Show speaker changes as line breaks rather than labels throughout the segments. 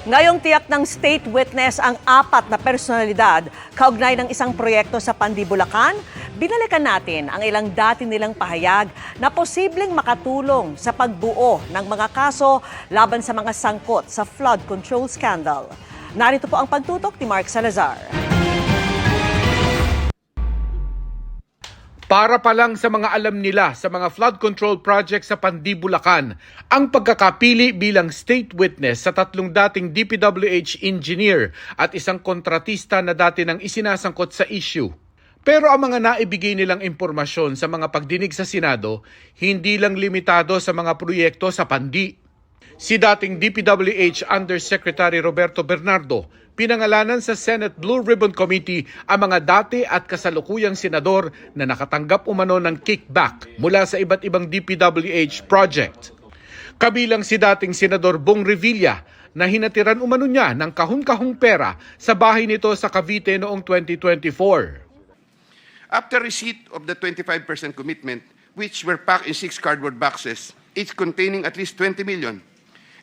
Ngayong tiyak ng state witness ang 4 na personalidad kaugnay ng isang proyekto sa Pandi, Bulacan, binalikan natin ang ilang dati nilang pahayag na posibleng makatulong sa pagbuo ng mga kaso laban sa mga sangkot sa flood control scandal. Narito po ang pagtutok ni Mark Salazar.
Para pa lang sa mga alam nila sa mga flood control project sa Pandi, Bulacan, ang pagkakapili bilang state witness sa 3 dating DPWH engineer at isang kontratista na dati nang isinasangkot sa issue. Pero ang mga naibigay nilang impormasyon sa mga pagdinig sa Senado, hindi lang limitado sa mga proyekto sa Pandi. Si dating DPWH Undersecretary Roberto Bernardo, pinangalanan sa Senate Blue Ribbon Committee ang mga dati at kasalukuyang senador na nakatanggap umano ng kickback mula sa iba't ibang DPWH project. Kabilang si dating Senador Bong Revilla na hinatiran umano niya ng kahon-kahong pera sa bahay nito sa Cavite noong 2024.
After receipt of the 25% commitment, which were packed in 6 cardboard boxes, each containing at least 20 million,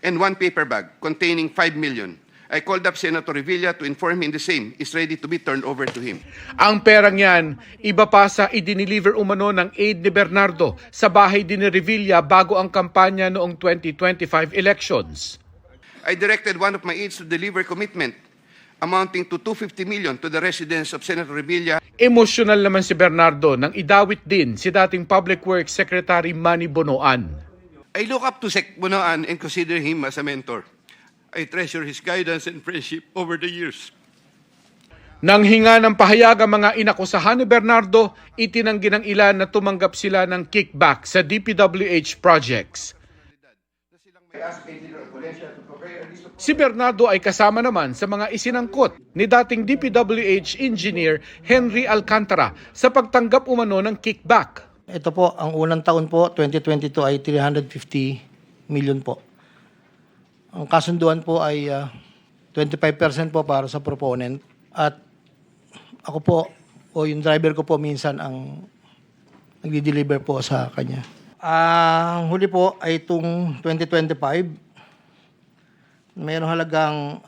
and 1 paper bag containing 5 million, I called up Senator Revilla to inform him the same is ready to be turned over to him.
Ang perang yan, iba pa sa idiniliver umano ng aide ni Bernardo sa bahay din ni Revilla bago ang kampanya noong 2025 elections.
I directed one of my aides to deliver commitment amounting to 250 million to the residence of Senator Revilla.
Emosyonal naman si Bernardo nang idawit din si dating Public Works Secretary Manny Bonoan.
I look up to Sec Bonoan and consider him as a mentor. I treasure his guidance and friendship over the years.
Nang hinga ng pahayag ang mga inakusahan ni Bernardo, itinanggi ng ilan na tumanggap sila ng kickback sa DPWH projects. Si Bernardo ay kasama naman sa mga isinangkot ni dating DPWH engineer Henry Alcantara sa pagtanggap umano ng kickback.
Ito po, ang unang taon po, 2022 ay 350 million po. Ang kasunduan po ay 25% po para sa proponent at ako po o yung driver ko po minsan ang nagdi-deliver po sa kanya. Ang huli po ay itong 2025. Mayroong halagang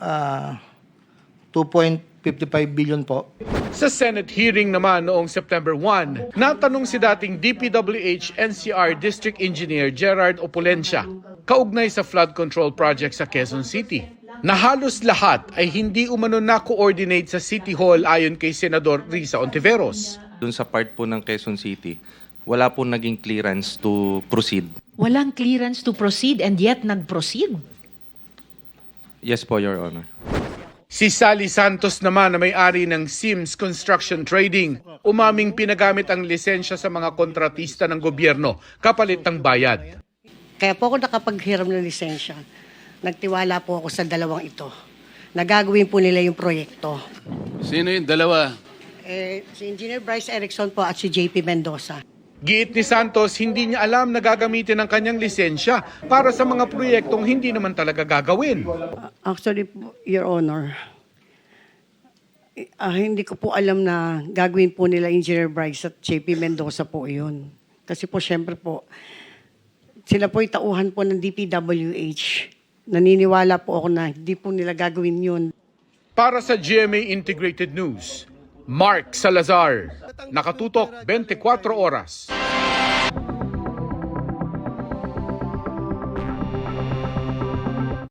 2.55 billion po.
Sa Senate hearing naman noong September 1, natanong si dating DPWH NCR District Engineer Gerard Opulencia kaugnay sa flood control project sa Quezon City, na halos lahat ay hindi umano na-coordinate sa City Hall ayon kay Senador Risa Ontiveros.
Doon sa part po ng Quezon City, wala po naging clearance to proceed.
Walang clearance to proceed and yet nag-proceed?
Yes po, Your Honor.
Si Sally Santos naman na may-ari ng Sims Construction Trading, umaming pinagamit ang lisensya sa mga kontratista ng gobyerno kapalit ng bayad.
Kaya po ako nakapaghiram ng lisensya. Nagtiwala po ako sa dalawang ito. Nagagawin po nila yung proyekto.
Sino yung dalawa?
Si Engineer Bryce Erickson po at si JP Mendoza.
Giit ni Santos, hindi niya alam na gagamitin ang kanyang lisensya para sa mga proyektong hindi naman talaga gagawin.
Actually, Your Honor, hindi ko po alam na gagawin po nila Engineer Bryce at JP Mendoza po yun. Kasi po, syempre po, sila po itauhan po ng DPWH. Naniniwala po ako na hindi po nila gagawin yun.
Para sa GMA Integrated News, Mark Salazar, nakatutok 24 oras.